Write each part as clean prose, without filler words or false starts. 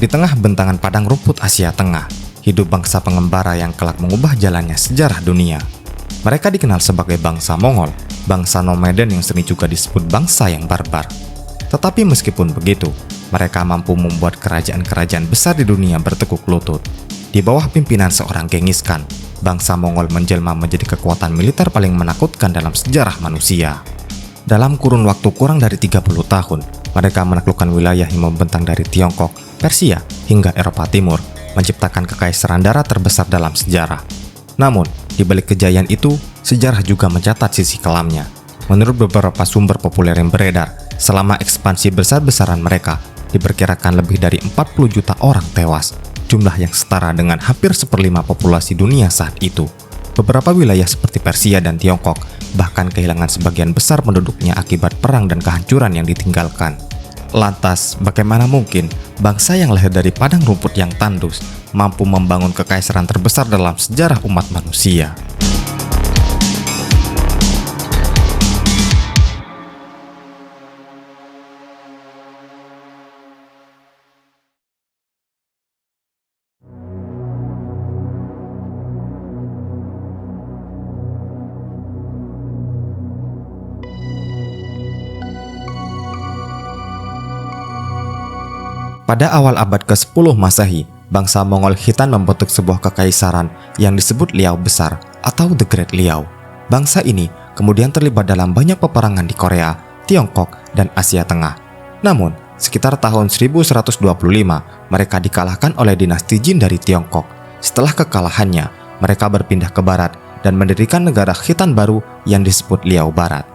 Di tengah bentangan padang rumput Asia Tengah, hidup bangsa pengembara yang kelak mengubah jalannya sejarah dunia. Mereka dikenal sebagai bangsa Mongol, bangsa nomaden yang sering juga disebut bangsa yang barbar. Tetapi meskipun begitu, mereka mampu membuat kerajaan-kerajaan besar di dunia bertekuk lutut. Di bawah pimpinan seorang Genghis Khan, bangsa Mongol menjelma menjadi kekuatan militer paling menakutkan dalam sejarah manusia. Dalam kurun waktu kurang dari 30 tahun, mereka menaklukkan wilayah yang membentang dari Tiongkok, Persia, hingga Eropa Timur, menciptakan kekaisaran darat terbesar dalam sejarah. Namun, di balik kejayaan itu, sejarah juga mencatat sisi kelamnya. Menurut beberapa sumber populer yang beredar, selama ekspansi besar-besaran mereka, diperkirakan lebih dari 40 juta orang tewas, jumlah yang setara dengan hampir 1/5 populasi dunia saat itu. Beberapa wilayah seperti Persia dan Tiongkok bahkan kehilangan sebagian besar penduduknya akibat perang dan kehancuran yang ditinggalkan. Lantas, bagaimana mungkin bangsa yang lahir dari padang rumput yang tandus mampu membangun kekaisaran terbesar dalam sejarah umat manusia? Pada awal abad ke-10 Masehi, bangsa Mongol Khitan membentuk sebuah kekaisaran yang disebut Liao Besar atau The Great Liao. Bangsa ini kemudian terlibat dalam banyak peperangan di Korea, Tiongkok, dan Asia Tengah. Namun, sekitar tahun 1125, mereka dikalahkan oleh dinasti Jin dari Tiongkok. Setelah kekalahannya, mereka berpindah ke barat dan mendirikan negara Khitan baru yang disebut Liao Barat.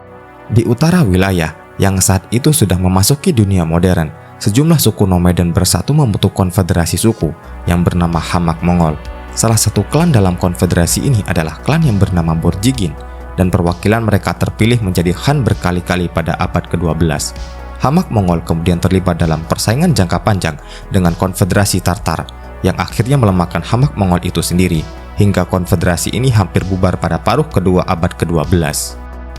Di utara wilayah yang saat itu sudah memasuki dunia modern, sejumlah suku nomaden bersatu membentuk konfederasi suku yang bernama Hamak Mongol. Salah satu klan dalam konfederasi ini adalah klan yang bernama Borjigin, dan perwakilan mereka terpilih menjadi khan berkali-kali pada abad ke-12. Hamak Mongol kemudian terlibat dalam persaingan jangka panjang dengan konfederasi Tartar, yang akhirnya melemahkan Hamak Mongol itu sendiri, hingga konfederasi ini hampir bubar pada paruh kedua abad ke-12.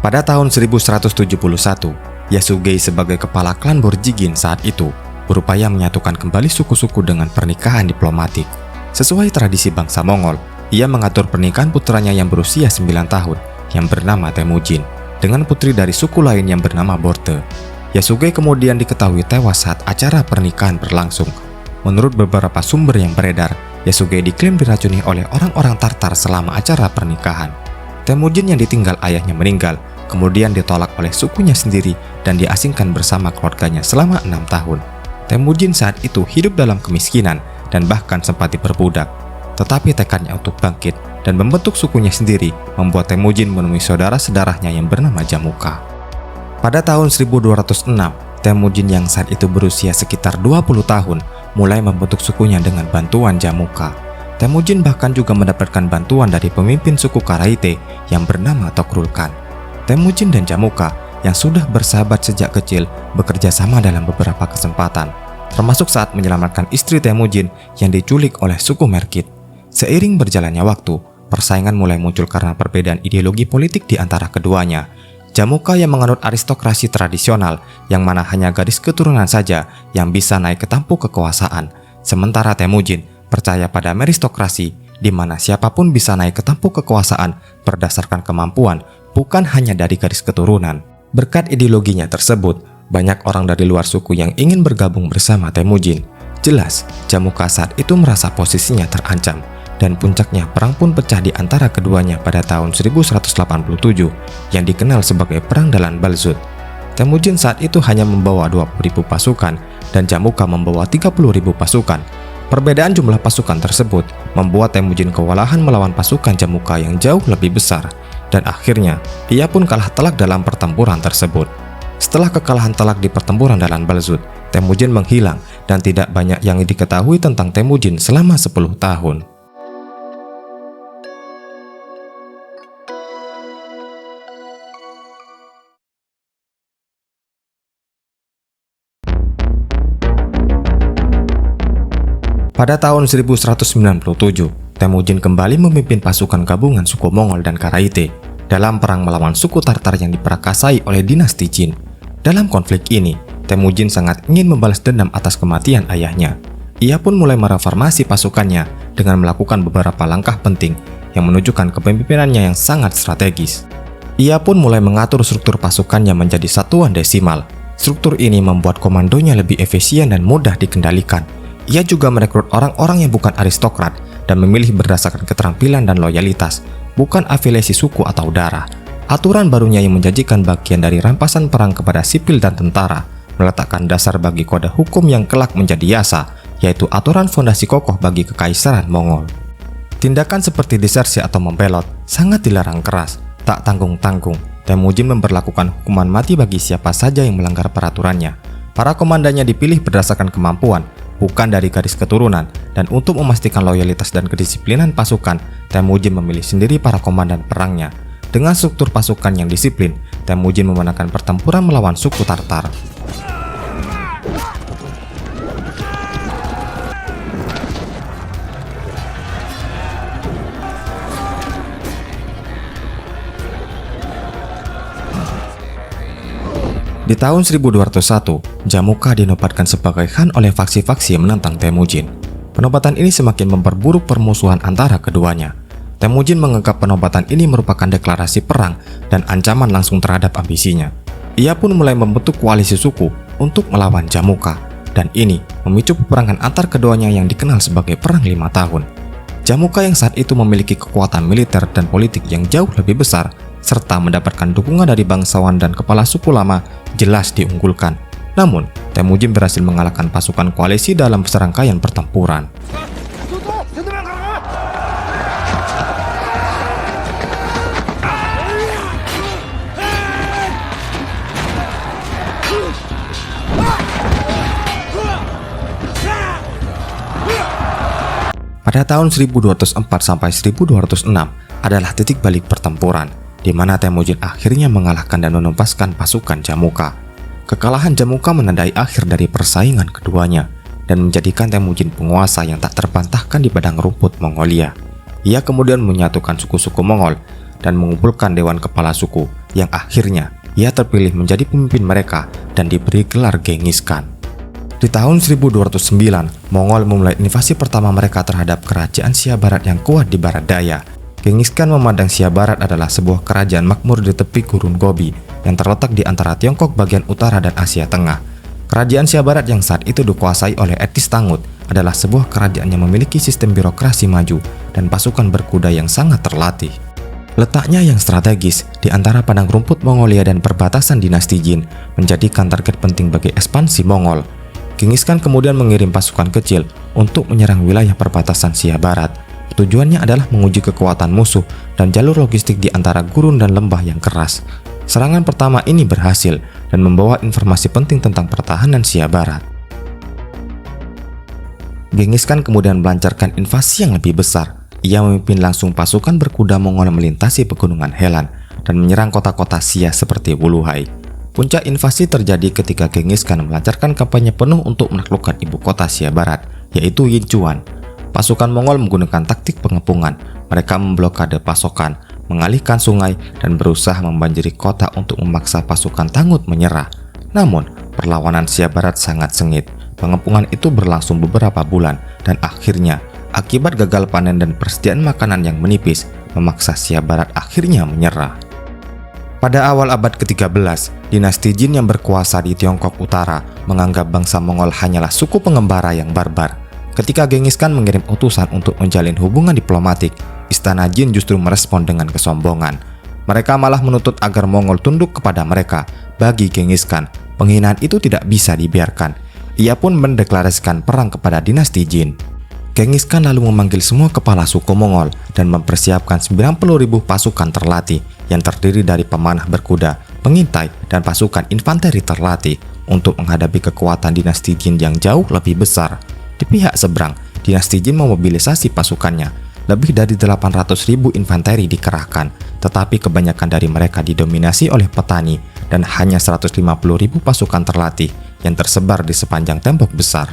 Pada tahun 1171, Yasugei sebagai kepala klan Borjigin saat itu berupaya menyatukan kembali suku-suku dengan pernikahan diplomatik. Sesuai tradisi bangsa Mongol, ia mengatur pernikahan putranya yang berusia 9 tahun yang bernama Temujin dengan putri dari suku lain yang bernama Borte. Yasugei kemudian diketahui tewas saat acara pernikahan berlangsung. Menurut beberapa sumber yang beredar, Yasugei diklaim diracuni oleh orang-orang Tartar selama acara pernikahan. Temujin yang ditinggal ayahnya meninggal, kemudian ditolak oleh sukunya sendiri dan diasingkan bersama keluarganya selama 6 tahun. Temujin saat itu hidup dalam kemiskinan dan bahkan sempat diperbudak. Tetapi tekadnya untuk bangkit dan membentuk sukunya sendiri membuat Temujin menemui saudara-saudaranya yang bernama Jamuka. Pada tahun 1206, Temujin yang saat itu berusia sekitar 20 tahun mulai membentuk sukunya dengan bantuan Jamuka. Temujin bahkan juga mendapatkan bantuan dari pemimpin suku Karaite yang bernama Tokrul Khan. Temujin dan Jamuka yang sudah bersahabat sejak kecil bekerja sama dalam beberapa kesempatan, termasuk saat menyelamatkan istri Temujin yang diculik oleh suku Merkit. Seiring berjalannya waktu, persaingan mulai muncul karena perbedaan ideologi politik di antara keduanya. Jamuka yang menganut aristokrasi tradisional, yang mana hanya garis keturunan saja yang bisa naik ke tampuk kekuasaan, sementara Temujin percaya pada meristokrasi, di mana siapapun bisa naik ke tampuk kekuasaan berdasarkan kemampuan, bukan hanya dari garis keturunan. Berkat ideologinya tersebut, banyak orang dari luar suku yang ingin bergabung bersama Temujin. Jelas, Jamuka saat itu merasa posisinya terancam, dan puncaknya perang pun pecah di antara keduanya pada tahun 1187 yang dikenal sebagai Perang Dalan Balzut. Temujin saat itu hanya membawa 20.000 pasukan dan Jamuka membawa 30.000 pasukan. Perbedaan jumlah pasukan tersebut membuat Temujin kewalahan melawan pasukan Jamuka yang jauh lebih besar, dan akhirnya ia pun kalah telak dalam pertempuran tersebut. Setelah kekalahan telak di pertempuran Dalan Balzut, Temujin menghilang dan tidak banyak yang diketahui tentang Temujin selama 10 tahun. Pada tahun 1197, Temujin kembali memimpin pasukan gabungan suku Mongol dan Karaite dalam perang melawan suku Tartar yang diperakasai oleh dinasti Jin. Dalam konflik ini, Temujin sangat ingin membalas dendam atas kematian ayahnya. Ia pun mulai mereformasi pasukannya dengan melakukan beberapa langkah penting yang menunjukkan kepemimpinannya yang sangat strategis. Ia pun mulai mengatur struktur pasukannya menjadi satuan desimal. Struktur ini membuat komandonya lebih efisien dan mudah dikendalikan. Ia juga merekrut orang-orang yang bukan aristokrat dan memilih berdasarkan keterampilan dan loyalitas, bukan afiliasi suku atau darah. Aturan barunya yang menjanjikan bagian dari rampasan perang kepada sipil dan tentara, meletakkan dasar bagi kode hukum yang kelak menjadi yasa, yaitu aturan fondasi kokoh bagi kekaisaran Mongol. Tindakan seperti desersi atau membelot sangat dilarang keras, tak tanggung-tanggung. Temujin memberlakukan hukuman mati bagi siapa saja yang melanggar peraturannya. Para komandannya dipilih berdasarkan kemampuan, bukan dari garis keturunan, dan untuk memastikan loyalitas dan kedisiplinan pasukan, Temujin memilih sendiri para komandan perangnya. Dengan struktur pasukan yang disiplin, Temujin memenangkan pertempuran melawan suku Tartar. Di tahun 1201, Jamuka dinobatkan sebagai khan oleh faksi-faksi yang menentang Temujin. Penobatan ini semakin memperburuk permusuhan antara keduanya. Temujin menganggap penobatan ini merupakan deklarasi perang dan ancaman langsung terhadap ambisinya. Ia pun mulai membentuk koalisi suku untuk melawan Jamuka, dan ini memicu peperangan antar keduanya yang dikenal sebagai Perang 5 Tahun. Jamuka yang saat itu memiliki kekuatan militer dan politik yang jauh lebih besar, serta mendapatkan dukungan dari bangsawan dan kepala suku lama, jelas diunggulkan. Namun, Temujin berhasil mengalahkan pasukan koalisi dalam serangkaian pertempuran. Pada tahun 1204 sampai 1206 adalah titik balik pertempuran, di mana Temujin akhirnya mengalahkan dan menempaskan pasukan Jamuka. Kekalahan Jamuka menandai akhir dari persaingan keduanya dan menjadikan Temujin penguasa yang tak terbantahkan di padang rumput Mongolia. Ia kemudian menyatukan suku-suku Mongol dan mengumpulkan dewan kepala suku yang akhirnya ia terpilih menjadi pemimpin mereka dan diberi gelar Genghis Khan. Di tahun 1209, Mongol memulai invasi pertama mereka terhadap kerajaan Sia Barat yang kuat di barat daya. Genghis Khan memandang Sia Barat adalah sebuah kerajaan makmur di tepi Gurun Gobi yang terletak di antara Tiongkok bagian utara dan Asia Tengah. Kerajaan Sia Barat yang saat itu dikuasai oleh etnis Tangut adalah sebuah kerajaan yang memiliki sistem birokrasi maju dan pasukan berkuda yang sangat terlatih. Letaknya yang strategis di antara padang rumput Mongolia dan perbatasan dinasti Jin menjadikan target penting bagi ekspansi Mongol. Genghis Khan kemudian mengirim pasukan kecil untuk menyerang wilayah perbatasan Sia Barat. Tujuannya adalah menguji kekuatan musuh dan jalur logistik di antara gurun dan lembah yang keras. Serangan pertama ini berhasil dan membawa informasi penting tentang pertahanan Sia Barat. Genghis Khan kemudian melancarkan invasi yang lebih besar. Ia memimpin langsung pasukan berkuda Mongol melintasi pegunungan Helan dan menyerang kota-kota Sia seperti Wuluhai. Puncak invasi terjadi ketika Genghis Khan melancarkan kampanye penuh untuk menaklukkan ibu kota Sia Barat, yaitu Yinchuan. Pasukan Mongol menggunakan taktik pengepungan. Mereka memblokade pasokan, mengalihkan sungai, dan berusaha membanjiri kota untuk memaksa pasukan Tangut menyerah. Namun, perlawanan Sia Barat sangat sengit. Pengepungan itu berlangsung beberapa bulan, dan akhirnya, akibat gagal panen dan persediaan makanan yang menipis, memaksa Sia Barat akhirnya menyerah. Pada awal abad ke-13, dinasti Jin yang berkuasa di Tiongkok Utara menganggap bangsa Mongol hanyalah suku pengembara yang barbar. Ketika Genghis Khan mengirim utusan untuk menjalin hubungan diplomatik, istana Jin justru merespon dengan kesombongan. Mereka malah menuntut agar Mongol tunduk kepada mereka. Bagi Genghis Khan, penghinaan itu tidak bisa dibiarkan. Ia pun mendeklarasikan perang kepada dinasti Jin. Genghis Khan lalu memanggil semua kepala suku Mongol dan mempersiapkan 90.000 pasukan terlatih yang terdiri dari pemanah berkuda, pengintai, dan pasukan infanteri terlatih untuk menghadapi kekuatan dinasti Jin yang jauh lebih besar. Di pihak seberang, dinasti Jin memobilisasi pasukannya. Lebih dari 800.000 infanteri dikerahkan, tetapi kebanyakan dari mereka didominasi oleh petani dan hanya 150.000 pasukan terlatih yang tersebar di sepanjang tembok besar.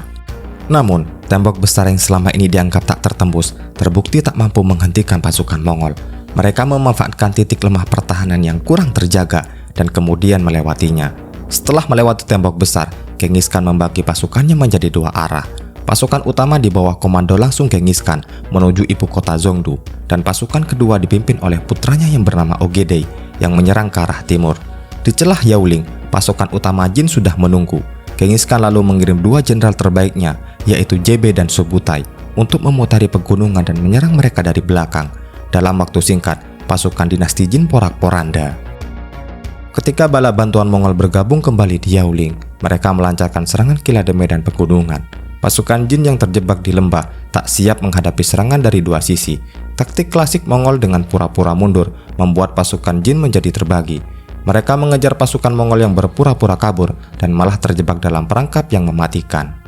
Namun, tembok besar yang selama ini dianggap tak tertembus, terbukti tak mampu menghentikan pasukan Mongol. Mereka memanfaatkan titik lemah pertahanan yang kurang terjaga dan kemudian melewatinya. Setelah melewati tembok besar, Genghis Khan membagi pasukannya menjadi dua arah. Pasukan utama di bawah komando langsung Genghis Khan menuju ibu kota Zhongdu, dan pasukan kedua dipimpin oleh putranya yang bernama Ogedei yang menyerang ke arah timur. Di celah Yaoling, pasukan utama Jin sudah menunggu. Genghis Khan lalu mengirim dua jenderal terbaiknya, yaitu JB dan Subutai, untuk memutari pegunungan dan menyerang mereka dari belakang. Dalam waktu singkat, pasukan dinasti Jin porak-poranda. Ketika bala bantuan Mongol bergabung kembali di Yaoling, mereka melancarkan serangan kilat di medan pegunungan. Pasukan Jin yang terjebak di lembah tak siap menghadapi serangan dari dua sisi. Taktik klasik Mongol dengan pura-pura mundur membuat pasukan Jin menjadi terbagi. Mereka mengejar pasukan Mongol yang berpura-pura kabur dan malah terjebak dalam perangkap yang mematikan.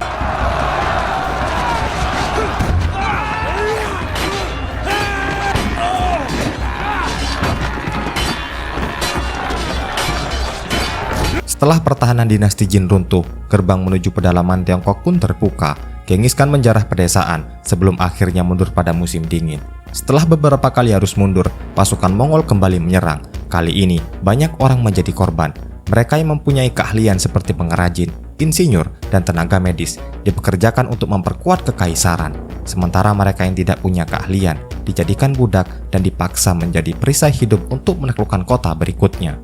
Setelah pertahanan dinasti Jin runtuh, gerbang menuju pedalaman Tiongkok pun terbuka. Genghis Khan menjarah pedesaan sebelum akhirnya mundur pada musim dingin. Setelah beberapa kali harus mundur, pasukan Mongol kembali menyerang. Kali ini, banyak orang menjadi korban. Mereka yang mempunyai keahlian seperti pengrajin, insinyur, dan tenaga medis dipekerjakan untuk memperkuat kekaisaran. Sementara mereka yang tidak punya keahlian dijadikan budak dan dipaksa menjadi perisai hidup untuk menaklukkan kota berikutnya.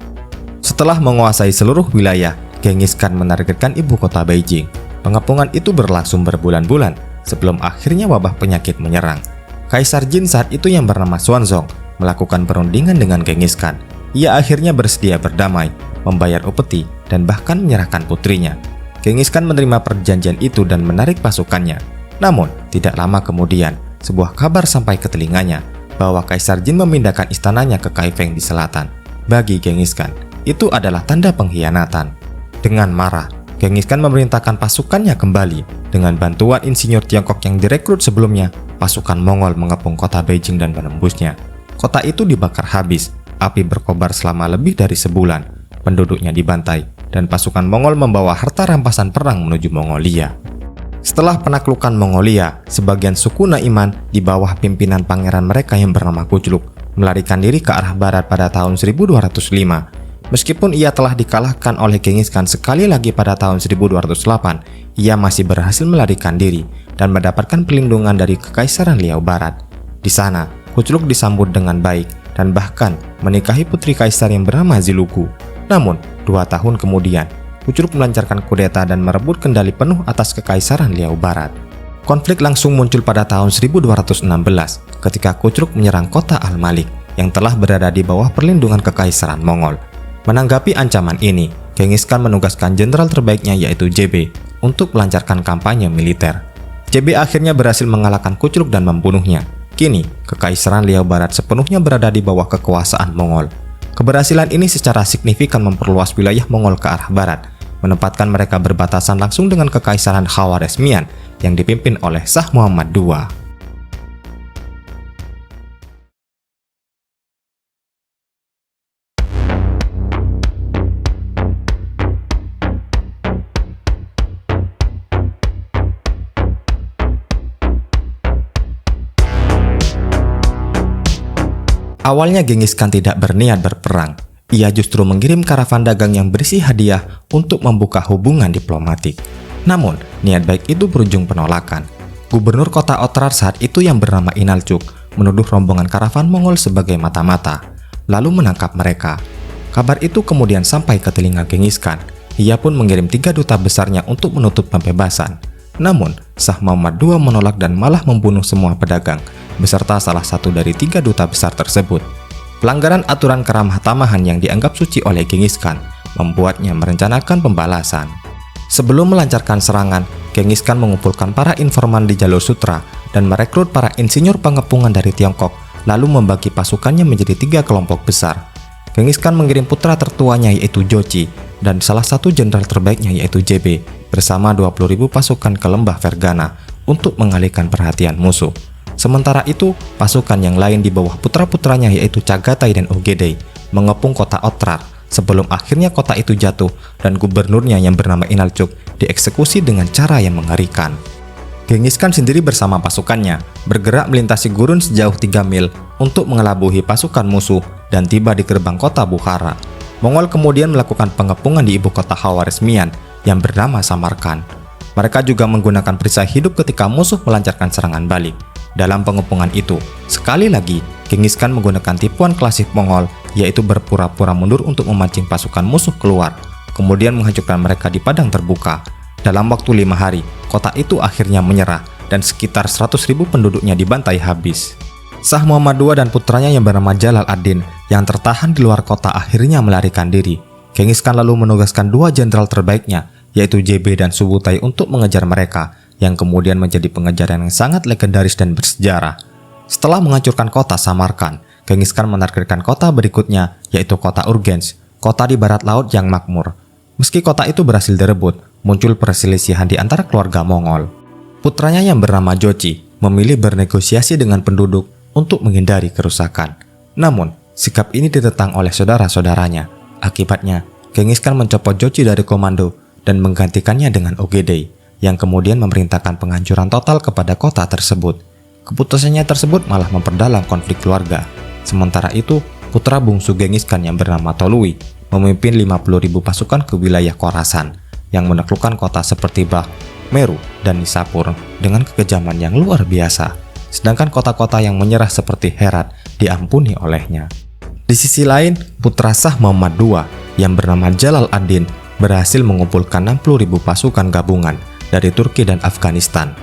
Setelah menguasai seluruh wilayah, Genghis Khan menargetkan ibu kota Beijing. Pengepungan itu berlangsung berbulan-bulan sebelum akhirnya wabah penyakit menyerang. Kaisar Jin saat itu yang bernama Xuanzong melakukan perundingan dengan Genghis Khan. Ia akhirnya bersedia berdamai, membayar upeti, dan bahkan menyerahkan putrinya. Genghis Khan menerima perjanjian itu dan menarik pasukannya. Namun, tidak lama kemudian, sebuah kabar sampai ke telinganya bahwa Kaisar Jin memindahkan istananya ke Kaifeng di selatan. Bagi Genghis Khan, itu adalah tanda pengkhianatan. Dengan marah, Genghis Khan memerintahkan pasukannya kembali. Dengan bantuan insinyur Tiongkok yang direkrut sebelumnya, pasukan Mongol mengepung kota Beijing dan menembusnya. Kota itu dibakar habis, api berkobar selama lebih dari sebulan, penduduknya dibantai, dan pasukan Mongol membawa harta rampasan perang menuju Mongolia. Setelah penaklukan Mongolia, sebagian suku Naiman di bawah pimpinan pangeran mereka yang bernama Kucluk melarikan diri ke arah barat pada tahun 1205. Meskipun ia telah dikalahkan oleh Genghis Khan sekali lagi pada tahun 1208, ia masih berhasil melarikan diri dan mendapatkan perlindungan dari Kekaisaran Liao Barat. Di sana, Kucluk disambut dengan baik dan bahkan menikahi putri kaisar yang bernama Zilugu. Namun, 2 tahun kemudian, Kucluk melancarkan kudeta dan merebut kendali penuh atas Kekaisaran Liao Barat. Konflik langsung muncul pada tahun 1216 ketika Kucluk menyerang kota Al-Malik yang telah berada di bawah perlindungan Kekaisaran Mongol. Menanggapi ancaman ini, Genghis Khan menugaskan jenderal terbaiknya yaitu JB untuk melancarkan kampanye militer. JB akhirnya berhasil mengalahkan Kucluk dan membunuhnya. Kini, Kekaisaran Liao Barat sepenuhnya berada di bawah kekuasaan Mongol. Keberhasilan ini secara signifikan memperluas wilayah Mongol ke arah barat, menempatkan mereka berbatasan langsung dengan Kekaisaran Khawarizmian yang dipimpin oleh Shah Muhammad II. Awalnya Genghis Khan tidak berniat berperang. Ia justru mengirim karavan dagang yang berisi hadiah untuk membuka hubungan diplomatik. Namun, niat baik itu berujung penolakan. Gubernur kota Otrar saat itu yang bernama Inalcuk menuduh rombongan karavan Mongol sebagai mata-mata, lalu menangkap mereka. Kabar itu kemudian sampai ke telinga Genghis Khan. Ia pun mengirim 3 duta besarnya untuk menuntut pembebasan. Namun, Shah Muhammad II menolak dan malah membunuh semua pedagang, beserta salah satu dari 3 duta besar tersebut. Pelanggaran aturan keramah tamahan yang dianggap suci oleh Genghis Khan membuatnya merencanakan pembalasan. Sebelum melancarkan serangan, Genghis Khan mengumpulkan para informan di jalur sutra dan merekrut para insinyur pengepungan dari Tiongkok, lalu membagi pasukannya menjadi 3 kelompok besar. Genghis Khan mengirim putra tertuanya yaitu Jochi dan salah satu jenderal terbaiknya yaitu JB bersama 20.000 pasukan ke lembah Fergana untuk mengalihkan perhatian musuh. Sementara itu, pasukan yang lain di bawah putra-putranya yaitu Chagatai dan Ogedei mengepung kota Otrar sebelum akhirnya kota itu jatuh dan gubernurnya yang bernama Inalcuk dieksekusi dengan cara yang mengerikan. Genghis Khan sendiri bersama pasukannya bergerak melintasi gurun sejauh 3 mil untuk mengelabuhi pasukan musuh dan tiba di gerbang kota Bukhara. Mongol kemudian melakukan pengepungan di ibu kota Khawarizmian yang bernama Samarkand. Mereka juga menggunakan perisai hidup ketika musuh melancarkan serangan balik. Dalam pengepungan itu, sekali lagi, Genghis Khan menggunakan tipuan klasik Mongol, yaitu berpura-pura mundur untuk memancing pasukan musuh keluar, kemudian menghancurkan mereka di padang terbuka. Dalam waktu 5 hari, kota itu akhirnya menyerah, dan sekitar 100.000 penduduknya dibantai habis. Shah Muhammad II dan putranya yang bernama Jalal ad-Din yang tertahan di luar kota akhirnya melarikan diri. Genghis Khan lalu menugaskan 2 jenderal terbaiknya, yaitu JB dan Subutai, untuk mengejar mereka, yang kemudian menjadi pengejaran yang sangat legendaris dan bersejarah. Setelah menghancurkan kota Samarkand, Genghis Khan menargetkan kota berikutnya, yaitu kota Urgench, kota di barat laut yang makmur. Meski kota itu berhasil direbut, muncul perselisihan di antara keluarga Mongol. Putranya yang bernama Jochi memilih bernegosiasi dengan penduduk untuk menghindari kerusakan. Namun, sikap ini ditentang oleh saudara-saudaranya. Akibatnya, Genghis Khan mencopot Jochi dari komando dan menggantikannya dengan Ogedei, yang kemudian memerintahkan penghancuran total kepada kota tersebut. Keputusannya tersebut malah memperdalam konflik keluarga. Sementara itu, putra bungsu Genghis Khan yang bernama Tolui memimpin 50.000 pasukan ke wilayah Khorasan, yang menaklukkan kota seperti Balkh, Meru, dan Nishapur dengan kekejaman yang luar biasa. Sedangkan kota-kota yang menyerah seperti Herat diampuni olehnya. Di sisi lain, putra Shah Muhammad II yang bernama Jalal ad-Din berhasil mengumpulkan 60.000 pasukan gabungan dari Turki dan Afghanistan.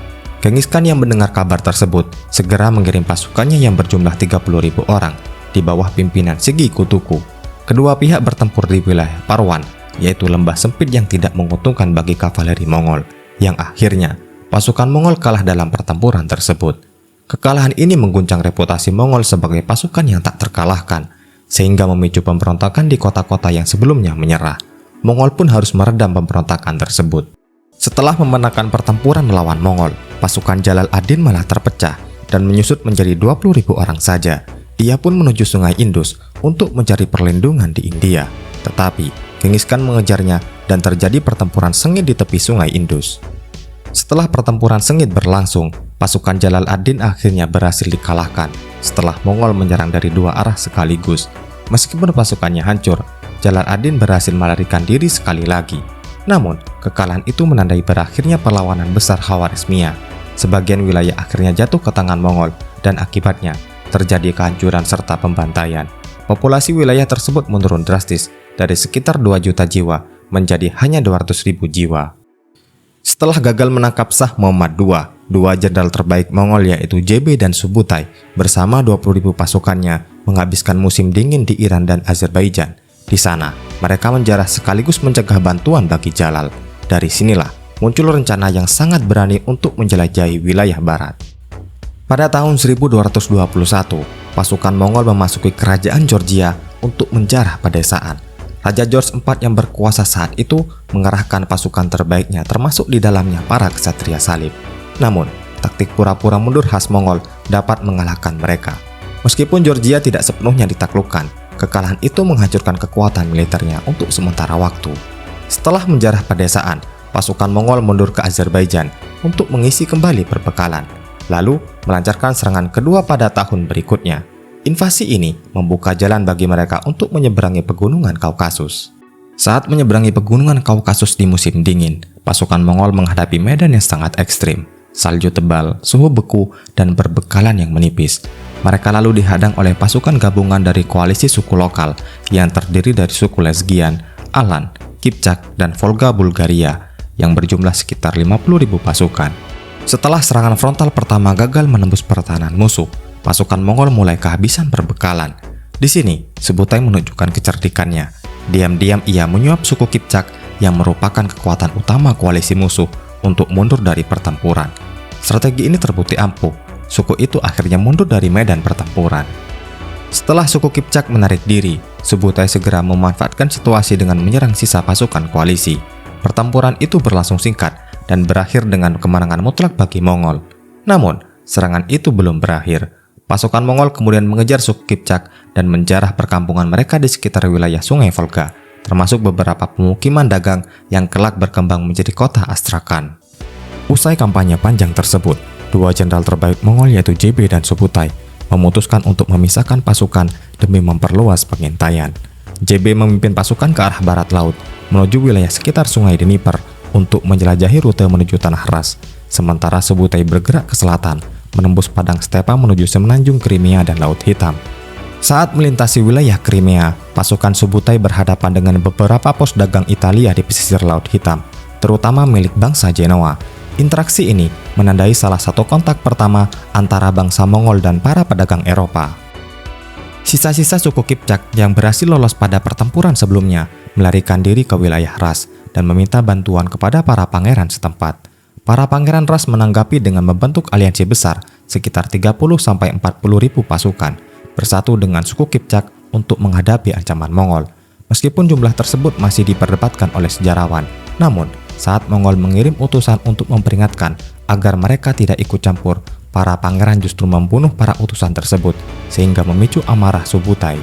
Genghis Khan yang mendengar kabar tersebut segera mengirim pasukannya yang berjumlah 30.000 orang di bawah pimpinan Sigi Kutuku. Kedua pihak bertempur di wilayah Parwan, yaitu lembah sempit yang tidak menguntungkan bagi kavaleri Mongol, yang akhirnya pasukan Mongol kalah dalam pertempuran tersebut. Kekalahan ini mengguncang reputasi Mongol sebagai pasukan yang tak terkalahkan, sehingga memicu pemberontakan di kota-kota yang sebelumnya menyerah. Mongol pun harus meredam pemberontakan tersebut. Setelah memenangkan pertempuran melawan Mongol, pasukan Jalal ad-Din malah terpecah dan menyusut menjadi 20.000 orang saja. Ia pun menuju sungai Indus untuk mencari perlindungan di India. Tetapi, Genghis Khan mengejarnya dan terjadi pertempuran sengit di tepi sungai Indus. Setelah pertempuran sengit berlangsung, pasukan Jalal ad-Din akhirnya berhasil dikalahkan setelah Mongol menyerang dari 2 arah sekaligus. Meskipun pasukannya hancur, Jalal ad-Din berhasil melarikan diri sekali lagi. Namun, kekalahan itu menandai berakhirnya perlawanan besar Khawarizmia. Sebagian wilayah akhirnya jatuh ke tangan Mongol dan akibatnya terjadi kehancuran serta pembantaian. Populasi wilayah tersebut menurun drastis dari sekitar 2 juta jiwa menjadi hanya 200.000 jiwa. Setelah gagal menangkap Shah Muhammad II, 2 jenderal terbaik Mongol yaitu JB dan Subutai bersama 20.000 pasukannya menghabiskan musim dingin di Iran dan Azerbaijan. Di sana, mereka menjarah sekaligus mencegah bantuan bagi Jalal. Dari sinilah muncul rencana yang sangat berani untuk menjelajahi wilayah barat. Pada tahun 1221, pasukan Mongol memasuki kerajaan Georgia untuk menjarah pedesaan. Raja George IV yang berkuasa saat itu mengerahkan pasukan terbaiknya termasuk di dalamnya para ksatria salib. Namun, taktik pura-pura mundur khas Mongol dapat mengalahkan mereka. Meskipun Georgia tidak sepenuhnya ditaklukkan, kekalahan itu menghancurkan kekuatan militernya untuk sementara waktu. Setelah menjarah pedesaan, pasukan Mongol mundur ke Azerbaijan untuk mengisi kembali perbekalan, lalu melancarkan serangan kedua pada tahun berikutnya. Invasi ini membuka jalan bagi mereka untuk menyeberangi pegunungan Kaukasus. Saat menyeberangi pegunungan Kaukasus di musim dingin, pasukan Mongol menghadapi medan yang sangat ekstrim, salju tebal, suhu beku, dan berbekalan yang menipis. Mereka lalu dihadang oleh pasukan gabungan dari koalisi suku lokal yang terdiri dari suku Lezgian, Alan, Kipchak, dan Volga Bulgaria yang berjumlah sekitar 50.000 pasukan. Setelah serangan frontal pertama gagal menembus pertahanan musuh, pasukan Mongol mulai kehabisan perbekalan. Di sini, Subutai menunjukkan kecerdikannya. Diam-diam ia menyuap suku Kipchak yang merupakan kekuatan utama koalisi musuh untuk mundur dari pertempuran. Strategi ini terbukti ampuh. Suku itu akhirnya mundur dari medan pertempuran. Setelah suku Kipchak menarik diri, Subutai segera memanfaatkan situasi dengan menyerang sisa pasukan koalisi. Pertempuran itu berlangsung singkat dan berakhir dengan kemenangan mutlak bagi Mongol. Namun, serangan itu belum berakhir. Pasukan Mongol kemudian mengejar suku Kipchak dan menjarah perkampungan mereka di sekitar wilayah Sungai Volga, termasuk beberapa pemukiman dagang yang kelak berkembang menjadi kota Astrakhan. Usai kampanye panjang tersebut, 2 jenderal terbaik Mongol yaitu JB dan Subutai memutuskan untuk memisahkan pasukan demi memperluas pengintaian. JB memimpin pasukan ke arah barat laut menuju wilayah sekitar Sungai Dnieper untuk menjelajahi rute menuju Tanah Ras, sementara Subutai bergerak ke selatan, menembus padang stepa menuju semenanjung Crimea dan Laut Hitam. Saat melintasi wilayah Crimea, pasukan Subutai berhadapan dengan beberapa pos dagang Italia di pesisir Laut Hitam, terutama milik bangsa Genoa. Interaksi ini menandai salah satu kontak pertama antara bangsa Mongol dan para pedagang Eropa. Sisa-sisa suku Kipchak yang berhasil lolos pada pertempuran sebelumnya melarikan diri ke wilayah Ras dan meminta bantuan kepada para pangeran setempat. Para pangeran Ras menanggapi dengan membentuk aliansi besar sekitar 30-40 ribu pasukan bersatu dengan suku Kipchak untuk menghadapi ancaman Mongol. Meskipun jumlah tersebut masih diperdebatkan oleh sejarawan, namun saat Mongol mengirim utusan untuk memperingatkan agar mereka tidak ikut campur, para pangeran justru membunuh para utusan tersebut sehingga memicu amarah Subutai.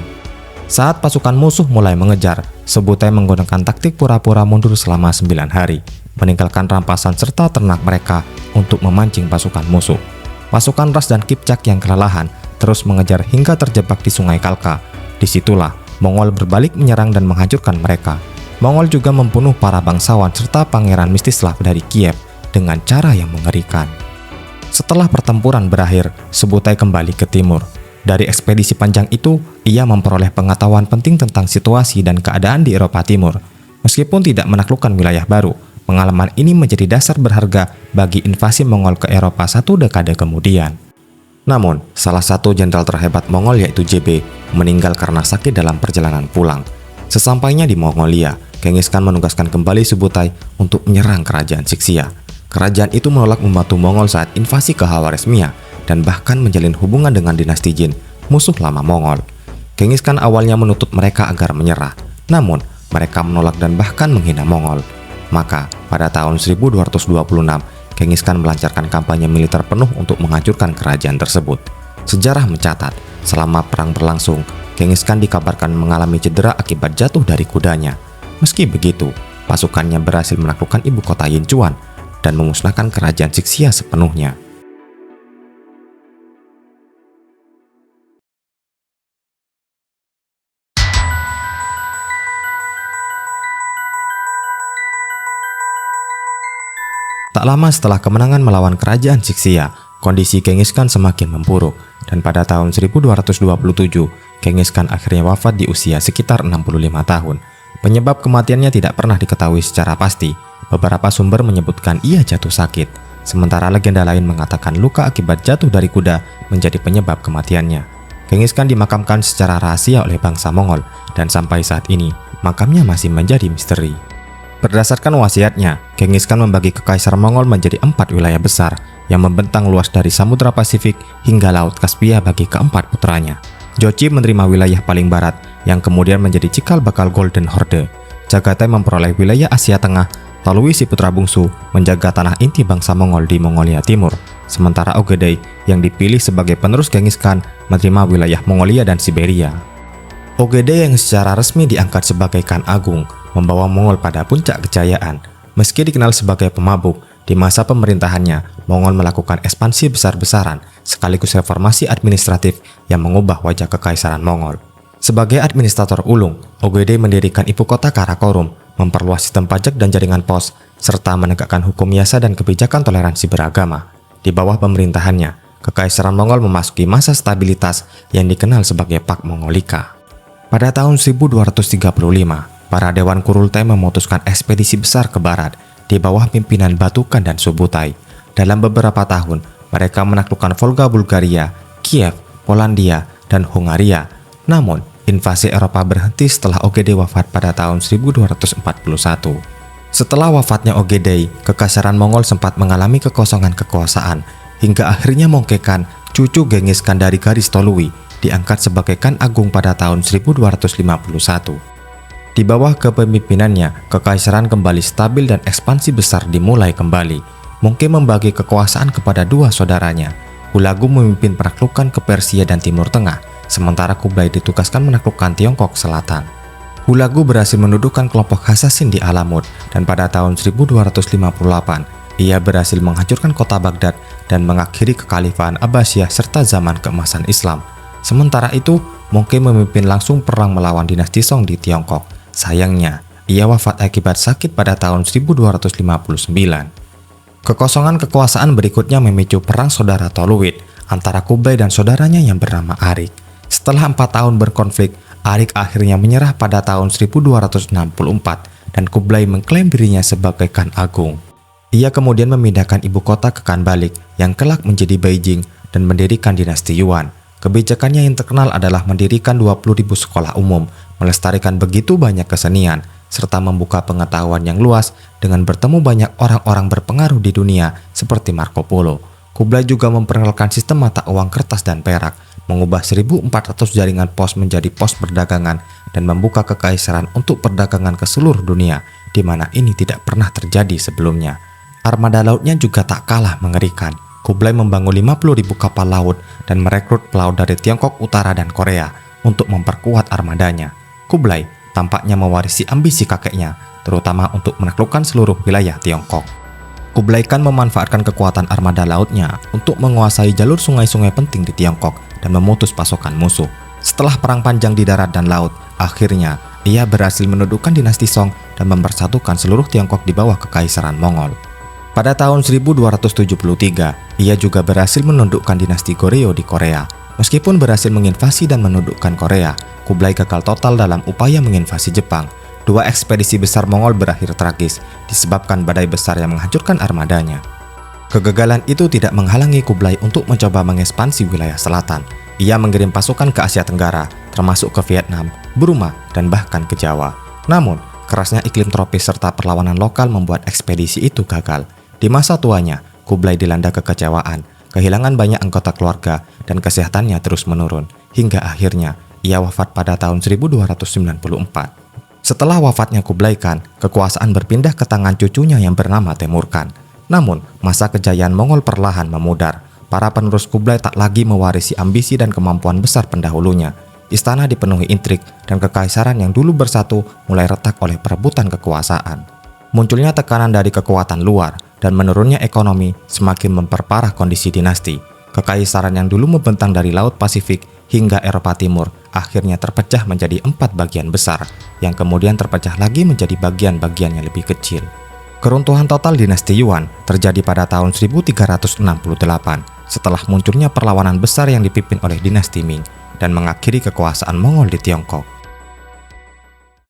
Saat pasukan musuh mulai mengejar, Subutai menggunakan taktik pura-pura mundur selama 9 hari, meninggalkan rampasan serta ternak mereka untuk memancing pasukan musuh. Pasukan Ras dan Kipchak yang kelelahan terus mengejar hingga terjebak di Sungai Kalka. Disitulah Mongol berbalik menyerang dan menghancurkan mereka. Mongol juga membunuh para bangsawan serta pangeran Mstislav dari Kiev dengan cara yang mengerikan. Setelah pertempuran berakhir, Subutai kembali ke timur. Dari ekspedisi panjang itu, ia memperoleh pengetahuan penting tentang situasi dan keadaan di Eropa Timur. Meskipun tidak menaklukkan wilayah baru, pengalaman ini menjadi dasar berharga bagi invasi Mongol ke Eropa 1 dekade kemudian. Namun, salah satu jenderal terhebat Mongol yaitu JB meninggal karena sakit dalam perjalanan pulang. Sesampainya di Mongolia, Genghis Khan menugaskan kembali Subutai untuk menyerang kerajaan Sixia. Kerajaan itu menolak membantu Mongol saat invasi ke Khawarizmia dan bahkan menjalin hubungan dengan dinasti Jin, musuh lama Mongol. Genghis Khan awalnya menuntut mereka agar menyerah, namun mereka menolak dan bahkan menghina Mongol. Maka, pada tahun 1226, Genghis Khan melancarkan kampanye militer penuh untuk menghancurkan kerajaan tersebut. Sejarah mencatat, selama perang berlangsung, Genghis Khan dikabarkan mengalami cedera akibat jatuh dari kudanya. Meski begitu, pasukannya berhasil menaklukkan ibu kota Yinchuan dan memusnahkan kerajaan Sixia sepenuhnya. Tak lama setelah kemenangan melawan kerajaan Sixia, kondisi Genghis Khan semakin memburuk, dan pada tahun 1227, Genghis Khan akhirnya wafat di usia sekitar 65 tahun. Penyebab kematiannya tidak pernah diketahui secara pasti. Beberapa sumber menyebutkan ia jatuh sakit, sementara legenda lain mengatakan luka akibat jatuh dari kuda menjadi penyebab kematiannya. Genghis Khan dimakamkan secara rahasia oleh bangsa Mongol, dan sampai saat ini, makamnya masih menjadi misteri. Berdasarkan wasiatnya, Genghis Khan membagi kekaisaran Mongol menjadi 4 wilayah besar yang membentang luas dari Samudra Pasifik hingga Laut Kaspia bagi keempat putranya. Jochi menerima wilayah paling barat yang kemudian menjadi cikal bakal Golden Horde. Chagatai memperoleh wilayah Asia Tengah, Tolui si putra bungsu menjaga tanah inti bangsa Mongol di Mongolia Timur, sementara Ogedei yang dipilih sebagai penerus Genghis Khan menerima wilayah Mongolia dan Siberia. Ogedei yang secara resmi diangkat sebagai Khan Agung membawa Mongol pada puncak kejayaan. Meski dikenal sebagai pemabuk, di masa pemerintahannya, Mongol melakukan ekspansi besar-besaran sekaligus reformasi administratif yang mengubah wajah kekaisaran Mongol. Sebagai administrator ulung, Ogedei mendirikan ibu kota Karakorum, memperluas sistem pajak dan jaringan pos, serta menegakkan hukum biasa dan kebijakan toleransi beragama. Di bawah pemerintahannya, kekaisaran Mongol memasuki masa stabilitas yang dikenal sebagai Pak Mongolika. Pada tahun 1235, para Dewan Kurultai memutuskan ekspedisi besar ke barat di bawah pimpinan Batukan dan Subutai. Dalam beberapa tahun, mereka menaklukkan Volga Bulgaria, Kiev, Polandia, dan Hungaria. Namun, invasi Eropa berhenti setelah Ogedei wafat pada tahun 1241. Setelah wafatnya Ogedei, kekaisaran Mongol sempat mengalami kekosongan kekuasaan, hingga akhirnya Mongkekan, cucu Genghis Khan dari garis Tolui, diangkat sebagai Khan Agung pada tahun 1251. Di bawah kepemimpinannya, kekaisaran kembali stabil dan ekspansi besar dimulai kembali. Mongke membagi kekuasaan kepada 2 saudaranya. Hulagu memimpin penaklukan ke Persia dan Timur Tengah, sementara Kublai ditugaskan menaklukkan Tiongkok Selatan. Hulagu berhasil mendudukan kelompok Hasasin di Alamut, dan pada tahun 1258, ia berhasil menghancurkan kota Baghdad dan mengakhiri kekhalifahan Abbasiyah serta zaman keemasan Islam. Sementara itu, Mongke memimpin langsung perang melawan dinasti Song di Tiongkok. Sayangnya, ia wafat akibat sakit pada tahun 1259. Kekosongan kekuasaan berikutnya memicu perang saudara Toluid antara Kublai dan saudaranya yang bernama Arik. Setelah 4 tahun berkonflik, Arik akhirnya menyerah pada tahun 1264 dan Kublai mengklaim dirinya sebagai Khan Agung. Ia kemudian memindahkan ibu kota ke Khanbalik yang kelak menjadi Beijing dan mendirikan dinasti Yuan. Kebijakannya yang terkenal adalah mendirikan 20.000 sekolah umum, melestarikan begitu banyak kesenian, serta membuka pengetahuan yang luas dengan bertemu banyak orang-orang berpengaruh di dunia seperti Marco Polo. Kublai juga memperkenalkan sistem mata uang kertas dan perak, mengubah 1.400 jaringan pos menjadi pos perdagangan, dan membuka kekaisaran untuk perdagangan ke seluruh dunia, di mana ini tidak pernah terjadi sebelumnya. Armada lautnya juga tak kalah mengerikan. Kublai membangun 50.000 kapal laut dan merekrut pelaut dari Tiongkok Utara dan Korea untuk memperkuat armadanya. Kublai tampaknya mewarisi ambisi kakeknya, terutama untuk menaklukkan seluruh wilayah Tiongkok. Kublai Khan memanfaatkan kekuatan armada lautnya untuk menguasai jalur sungai-sungai penting di Tiongkok dan memutus pasokan musuh. Setelah perang panjang di darat dan laut, akhirnya ia berhasil menundukkan dinasti Song dan mempersatukan seluruh Tiongkok di bawah kekaisaran Mongol. Pada tahun 1273, ia juga berhasil menundukkan dinasti Goryeo di Korea. Meskipun berhasil menginvasi dan menundukkan Korea, Kublai gagal total dalam upaya menginvasi Jepang. 2 ekspedisi besar Mongol berakhir tragis, disebabkan badai besar yang menghancurkan armadanya. Kegagalan itu tidak menghalangi Kublai untuk mencoba mengekspansi wilayah selatan. Ia mengirim pasukan ke Asia Tenggara, termasuk ke Vietnam, Burma, dan bahkan ke Jawa. Namun, kerasnya iklim tropis serta perlawanan lokal membuat ekspedisi itu gagal. Di masa tuanya, Kublai dilanda kekecewaan, kehilangan banyak anggota keluarga, dan kesehatannya terus menurun, hingga akhirnya ia wafat pada tahun 1294. Setelah wafatnya Kublai Khan, kekuasaan berpindah ke tangan cucunya yang bernama Temur Khan. Namun, masa kejayaan Mongol perlahan memudar. Para penerus Kublai tak lagi mewarisi ambisi dan kemampuan besar pendahulunya. Istana dipenuhi intrik dan kekaisaran yang dulu bersatu mulai retak oleh perebutan kekuasaan. Munculnya tekanan dari kekuatan luar dan menurunnya ekonomi semakin memperparah kondisi dinasti. Kekaisaran yang dulu membentang dari Laut Pasifik hingga Eropa Timur akhirnya terpecah menjadi 4 bagian besar, yang kemudian terpecah lagi menjadi bagian-bagian yang lebih kecil. Keruntuhan total dinasti Yuan terjadi pada tahun 1368 setelah munculnya perlawanan besar yang dipimpin oleh dinasti Ming dan mengakhiri kekuasaan Mongol di Tiongkok.